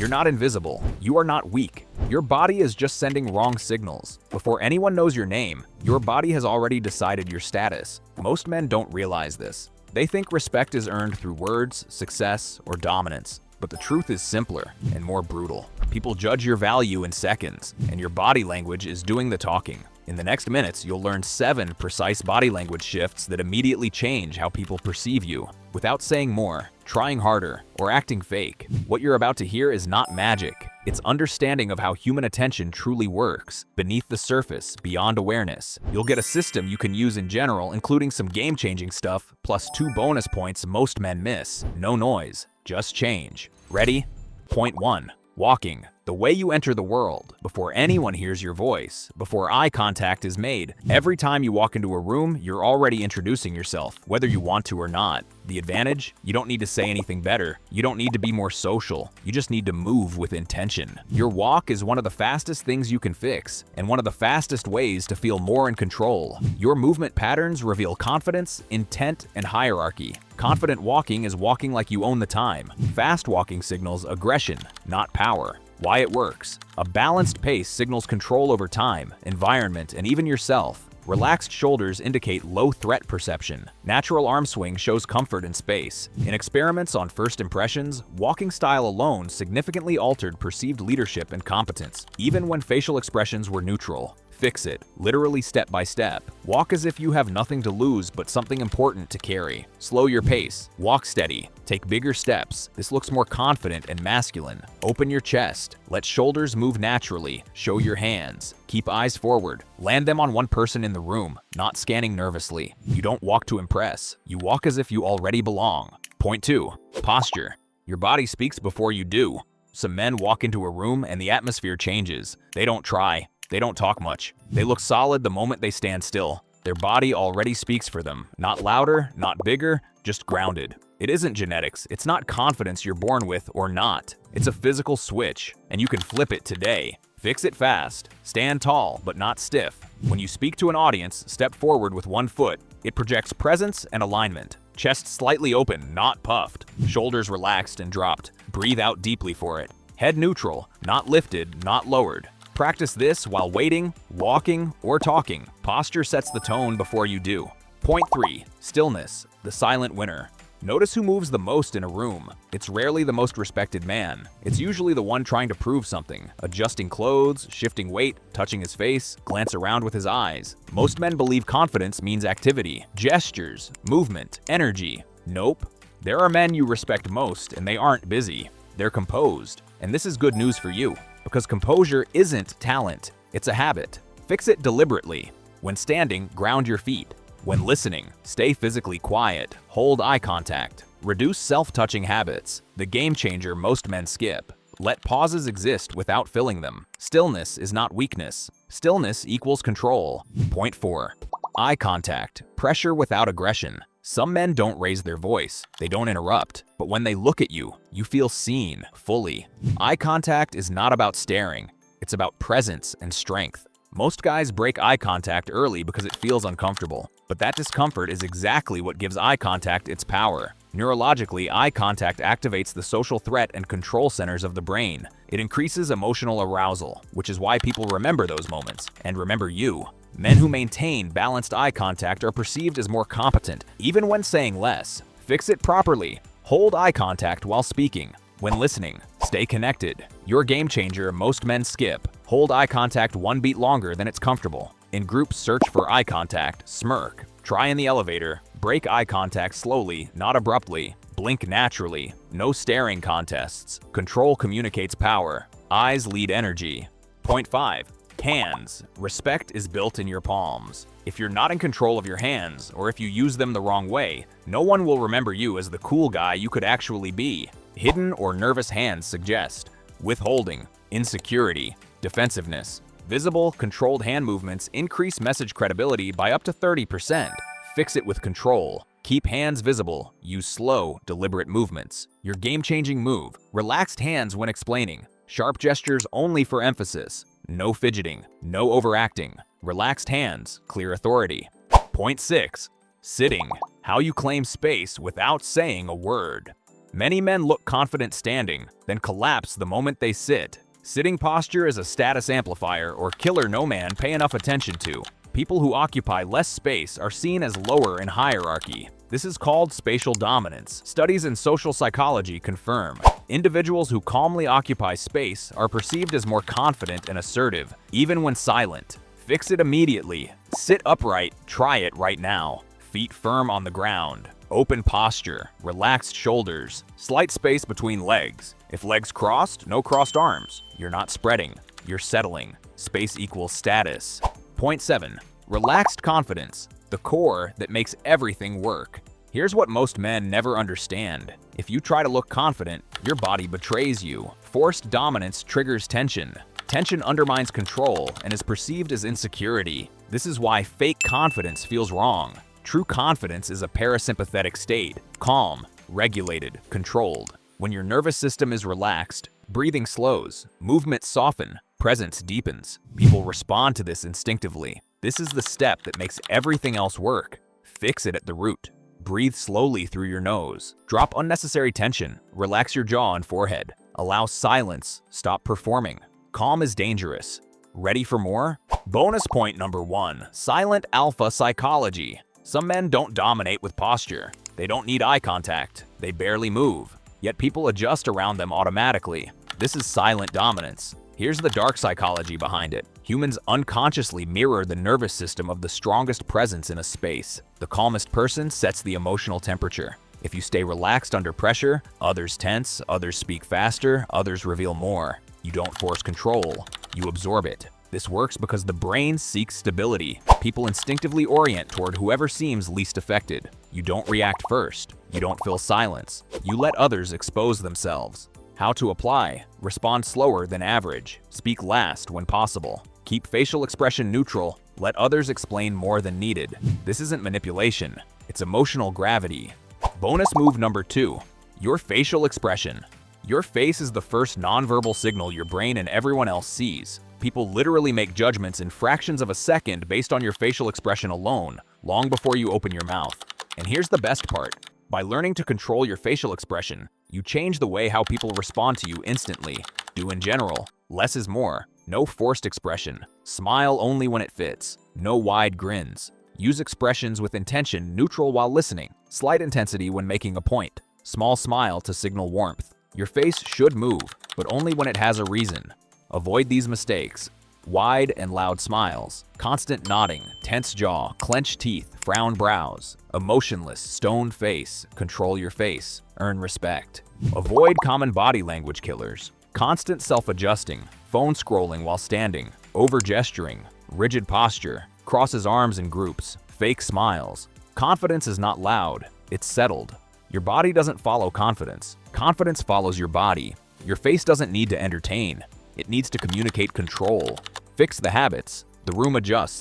You're not invisible. You are not weak. Your body is just sending wrong signals. Before anyone knows your name, your body has already decided your status. Most men don't realize this. They think respect is earned through words, success, or dominance. But the truth is simpler and more brutal. People judge your value in seconds, and your body language is doing the talking. In the next minutes, you'll learn 7 precise body language shifts that immediately change how people perceive you. Without saying more, trying harder, or acting fake, what you're about to hear is not magic. It's understanding of how human attention truly works, beneath the surface, beyond awareness. You'll get a system you can use in general, including some game-changing stuff, plus 2 bonus points most men miss. No noise, just change. Ready? Point 1. Walking. The way you enter the world, before anyone hears your voice, before eye contact is made. Every time you walk into a room, you're already introducing yourself, whether you want to or not. The advantage? You don't need to say anything better. You don't need to be more social. You just need to move with intention. Your walk is one of the fastest things you can fix, and one of the fastest ways to feel more in control. Your movement patterns reveal confidence, intent, and hierarchy. Confident walking is walking like you own the time. Fast walking signals aggression, not power. Why it works. A balanced pace signals control over time, environment, and even yourself. Relaxed shoulders indicate low threat perception. Natural arm swing shows comfort in space. In experiments on first impressions, walking style alone significantly altered perceived leadership and competence, even when facial expressions were neutral. Fix it, literally step by step. Walk as if you have nothing to lose but something important to carry. Slow your pace. Walk steady. Take bigger steps. This looks more confident and masculine. Open your chest. Let shoulders move naturally. Show your hands. Keep eyes forward. Land them on one person in the room, not scanning nervously. You don't walk to impress. You walk as if you already belong. Point 2. Posture. Your body speaks before you do. Some men walk into a room and the atmosphere changes. They don't try. They don't talk much. They look solid the moment they stand still. Their body already speaks for them. Not louder, not bigger, just grounded. It isn't genetics. It's not confidence you're born with or not. It's a physical switch, and you can flip it today. Fix it fast. Stand tall, but not stiff. When you speak to an audience, step forward with one foot. It projects presence and alignment. Chest slightly open, not puffed. Shoulders relaxed and dropped. Breathe out deeply for it. Head neutral, not lifted, not lowered. Practice this while waiting, walking, or talking. Posture sets the tone before you do. Point 3. Stillness, the silent winner. Notice who moves the most in a room. It's rarely the most respected man. It's usually the one trying to prove something, adjusting clothes, shifting weight, touching his face, glance around with his eyes. Most men believe confidence means activity, gestures, movement, energy. Nope. There are men you respect most, and they aren't busy. They're composed. And this is good news for you. Because composure isn't talent, it's a habit. Fix it deliberately. When standing, ground your feet. When listening, stay physically quiet. Hold eye contact. Reduce self-touching habits, the game changer most men skip. Let pauses exist without filling them. Stillness is not weakness. Stillness equals control. Point 4. Eye contact, pressure without aggression. Some men don't raise their voice, they don't interrupt, but when they look at you, you feel seen, fully. Eye contact is not about staring, it's about presence and strength. Most guys break eye contact early because it feels uncomfortable, but that discomfort is exactly what gives eye contact its power. Neurologically, eye contact activates the social threat and control centers of the brain. It increases emotional arousal, which is why people remember those moments, and remember you. Men who maintain balanced eye contact are perceived as more competent, even when saying less. Fix it properly. Hold eye contact while speaking. When listening, stay connected. Your game changer most men skip. Hold eye contact 1 beat longer than it's comfortable. In groups, search for eye contact, smirk. Try in the elevator. Break eye contact slowly, not abruptly. Blink naturally. No staring contests. Control communicates power. Eyes lead energy. Point 5. Hands. Respect is built in your palms. If you're not in control of your hands, or if you use them the wrong way, no one will remember you as the cool guy you could actually be. Hidden or nervous hands suggest withholding, insecurity, defensiveness. Visible, controlled hand movements increase message credibility by up to 30%. Fix it with control. Keep hands visible. Use slow, deliberate movements. Your game-changing move. Relaxed hands when explaining. Sharp gestures only for emphasis. No fidgeting. No overacting. Relaxed hands. Clear authority. Point 6. Sitting. How you claim space without saying a word. Many men look confident standing, then collapse the moment they sit. Sitting posture is a status amplifier or killer no man pay enough attention to. People who occupy less space are seen as lower in hierarchy. This is called spatial dominance. Studies in social psychology confirm. Individuals who calmly occupy space are perceived as more confident and assertive, even when silent. Fix it immediately. Sit upright. Try it right now. Feet firm on the ground. Open posture. Relaxed shoulders. Slight space between legs. If legs crossed, no crossed arms. You're not spreading. You're settling. Space equals status. Point 7. Relaxed confidence. The core that makes everything work. Here's what most men never understand. If you try to look confident, your body betrays you. Forced dominance triggers tension. Tension undermines control and is perceived as insecurity. This is why fake confidence feels wrong. True confidence is a parasympathetic state, calm, regulated, controlled. When your nervous system is relaxed, breathing slows, movements soften, presence deepens. People respond to this instinctively. This is the step that makes everything else work. Fix it at the root. Breathe slowly through your nose. Drop unnecessary tension. Relax your jaw and forehead. Allow silence. Stop performing. Calm is dangerous. Ready for more? Bonus point number 1. Silent alpha psychology. Some men don't dominate with posture. They don't need eye contact. They barely move. Yet people adjust around them automatically. This is silent dominance. Here's the dark psychology behind it. Humans unconsciously mirror the nervous system of the strongest presence in a space. The calmest person sets the emotional temperature. If you stay relaxed under pressure, others tense, others speak faster, others reveal more. You don't force control, you absorb it. This works because the brain seeks stability. People instinctively orient toward whoever seems least affected. You don't react first. You don't fill silence. You let others expose themselves. How to apply? Respond slower than average. Speak last when possible. Keep facial expression neutral. Let others explain more than needed. This isn't manipulation. It's emotional gravity. Bonus move number 2. Your facial expression. Your face is the first nonverbal signal your brain and everyone else sees. People literally make judgments in fractions of a second based on your facial expression alone, long before you open your mouth. And here's the best part. By learning to control your facial expression, you change the way how people respond to you instantly. Do in general. Less is more. No forced expression. Smile only when it fits. No wide grins. Use expressions with intention, neutral while listening. Slight intensity when making a point. Small smile to signal warmth. Your face should move, but only when it has a reason. Avoid these mistakes. Wide and loud smiles, constant nodding, tense jaw, clenched teeth, frown brows, emotionless, stoned face. Control your face. Earn respect. Avoid common body language killers. Constant self-adjusting, phone scrolling while standing, over-gesturing, rigid posture, crosses arms in groups, fake smiles. Confidence is not loud, it's settled. Your body doesn't follow confidence. Confidence follows your body. Your face doesn't need to entertain. It needs to communicate control. Fix the habits. The room adjusts.